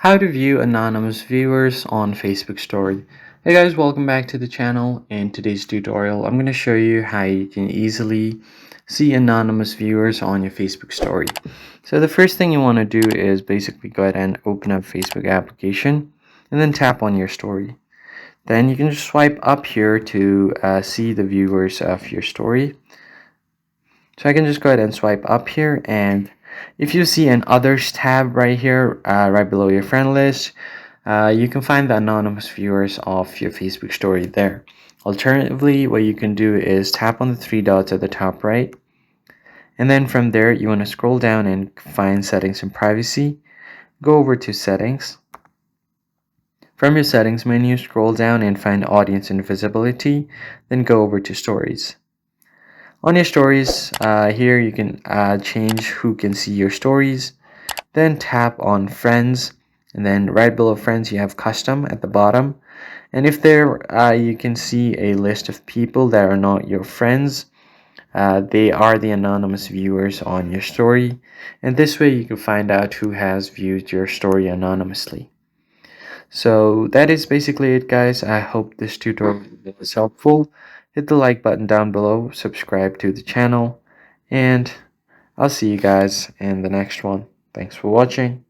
How to view anonymous viewers on Facebook story. Hey guys, welcome back to the channel. In today's tutorial, I'm going to show you how you can easily see anonymous viewers on your Facebook story. So the first thing you want to do is basically go ahead and open up Facebook application and then tap on your story. Then you can just swipe up here to see the viewers of your story. So I can just go ahead and swipe up here, and if you see an others tab right here, right below your friend list, you can find the anonymous viewers of your Facebook story there. Alternatively, what you can do is tap on the three dots at the top right, and then from there you want to scroll down and find settings and privacy. Go over to settings. From your settings menu, scroll down and find audience and visibility, then go over to stories. On your stories, here you can change who can see your stories. Then tap on friends, and then right below friends you have custom at the bottom. And if there you can see a list of people that are not your friends. They are the anonymous viewers on your story, and this way you can find out who has viewed your story anonymously. So that is basically it, guys. I hope this tutorial was helpful. Hit the like button down below, subscribe to the channel, and I'll see you guys in the next one. Thanks for watching.